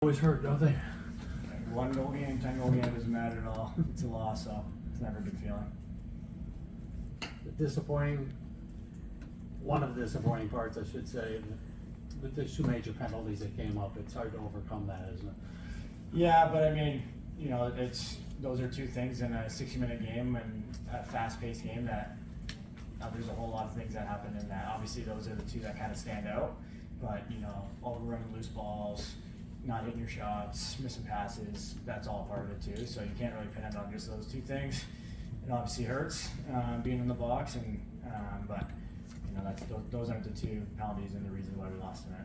Always hurt, don't they? One goal game, 10 goal game doesn't matter at all. It's a loss, so it's never a good feeling. One of the disappointing parts, I should say, with the two major penalties that came up, it's hard to overcome that, isn't it? Yeah, but I mean, those are two things in a 60-minute game and a fast-paced game that there's a whole lot of things that happen in that. Obviously, those are the two that kind of stand out. But overrunning loose balls, not hitting your shots, missing passes, that's all part of it too. So you can't really pin it on just those two things. It obviously hurts being in the box, but those aren't the two penalties and the reason why we lost tonight.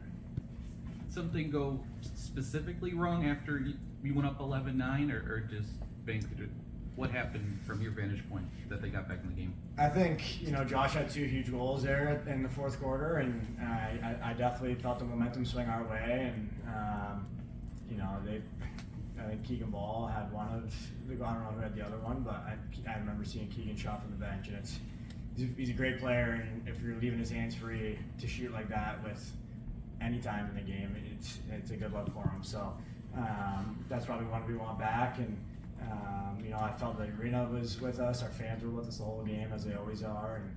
Did something go specifically wrong after you went up 11-9, or just Vancouver? What happened from your vantage point that they got back in the game? I think Josh had two huge goals there in the fourth quarter, and I definitely felt the momentum swing our way. And I think Keegan Ball had one of the, I don't know who had the other one, but I remember seeing Keegan shot from the bench, and he's a great player. And if you're leaving his hands free to shoot like that with any time in the game, it's a good look for him. So that's probably one we want back. And I felt the arena was with us, our fans were with us the whole game, as they always are, and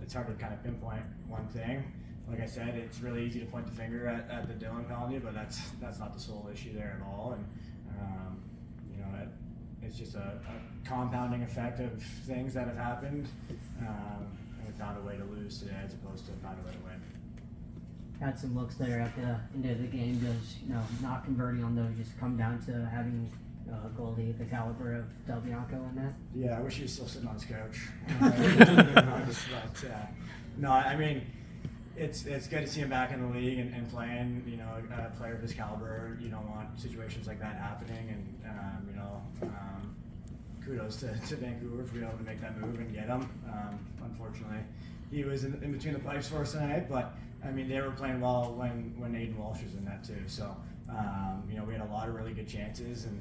it's hard to kind of pinpoint one thing. Like I said, it's really easy to point the finger at the Dillon penalty, but that's not the sole issue there at all. And it's just a compounding effect of things that have happened, and we found a way to lose today as opposed to find a way to win. Had some looks there at the end of the game. Does not converting on those just come down to having a goalie the caliber of Del Bianco in that? Yeah, I wish he was still sitting on his couch. No, I mean, it's good to see him back in the league and playing. A player of his caliber, you don't want situations like that happening. And kudos to Vancouver for being able to make that move and get him. Unfortunately, he was in between the pipes for us tonight, but I mean, they were playing well when Aiden Walsh was in that too. So we had a lot of really good chances, and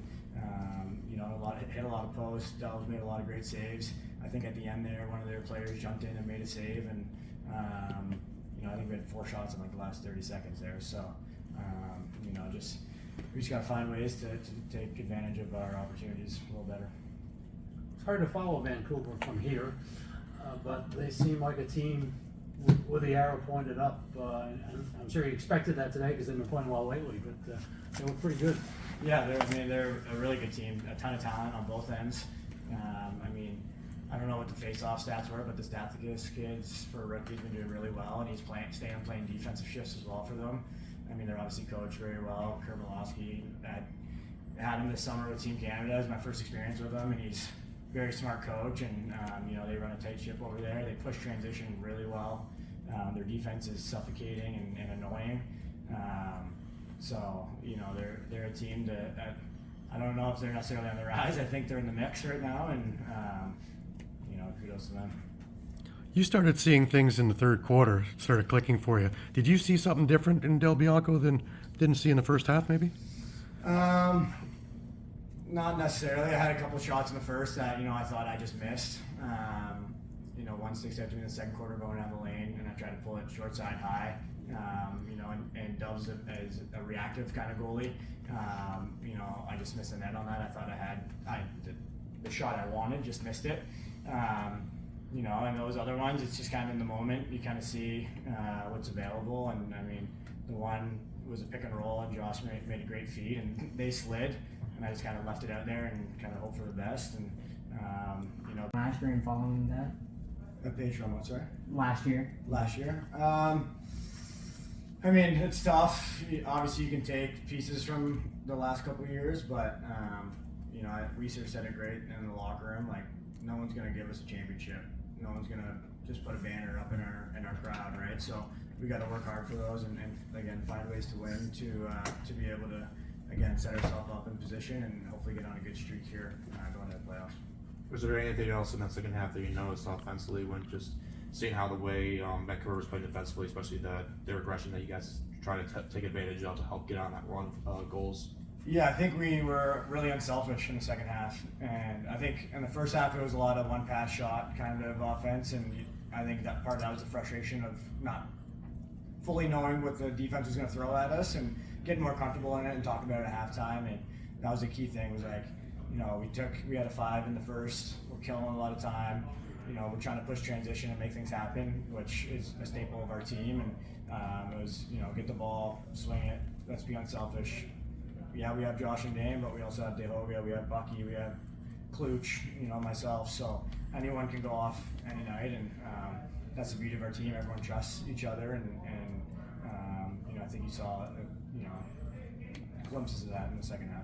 hit a lot of posts. Dells made a lot of great saves. I think at the end there, one of their players jumped in and made a save, and I think we had 4 shots in like the last 30 seconds there. So we just got to find ways to take advantage of our opportunities a little better. It's hard to follow Vancouver from here, but they seem like a team with the arrow pointed up. And I'm sure you expected that today because they've been playing well lately, but they were pretty good. Yeah, they're a really good team. A ton of talent on both ends. I don't know what the face-off stats were, but the Stathakis kids for rookies been doing really well, and he's staying playing defensive shifts as well for them. They're obviously coached very well. Kermalowski had him this summer with Team Canada. It was my first experience with him, and he's a very smart coach. And they run a tight ship over there. They push transition really well. Their defense is suffocating and annoying. They're a team that I don't know if they're necessarily on the rise. I think they're in the mix right now, and kudos to them. You started seeing things in the third quarter, started clicking for you. Did you see something different in Del Bianco than didn't see in the first half, maybe? Not necessarily. I had a couple shots in the first that I thought I just missed. One sticks out to me in the second quarter going down the lane, and I tried to pull it short side high. And Dub's is a reactive kind of goalie. I just missed the net on that. I thought the shot I wanted, just missed it. And those other ones, it's just kind of in the moment. You kind of see what's available. And the one was a pick and roll, and Josh made a great feed, and they slid, and I just kind of left it out there and kind of hope for the best. And Last year and following that. A page from what, sorry? Last year. It's tough. Obviously, you can take pieces from the last couple of years, but Research said it great in the locker room. Like, no one's going to give us a championship. No one's going to just put a banner up in our crowd, right? So we got to work hard for those, and again, find ways to win to be able to again set ourselves up in position and hopefully get on a good streak here going to the playoffs. Was there anything else in that second half that you noticed offensively when just seeing how the way Vancouver was playing defensively, especially their aggression that you guys try to take advantage of to help get on that run of goals? Yeah, I think we were really unselfish in the second half, and I think in the first half it was a lot of one pass shot kind of offense, and I think that part of that was the frustration of not fully knowing what the defense was going to throw at us, and getting more comfortable in it and talking about it at halftime, and that was the key thing. Was like, you know, we had a 5 in the first. We're killing a lot of time. You know, we're trying to push transition and make things happen, which is a staple of our team. And it was, you know, get the ball, swing it. Let's be unselfish. Yeah, we have Josh and Dane, but we also have DeHovia, we have Bucky, we have Kluch, you know, myself. So anyone can go off any night, and that's the beauty of our team. Everyone trusts each other, and you know, I think you saw, you know, glimpses of that in the second half.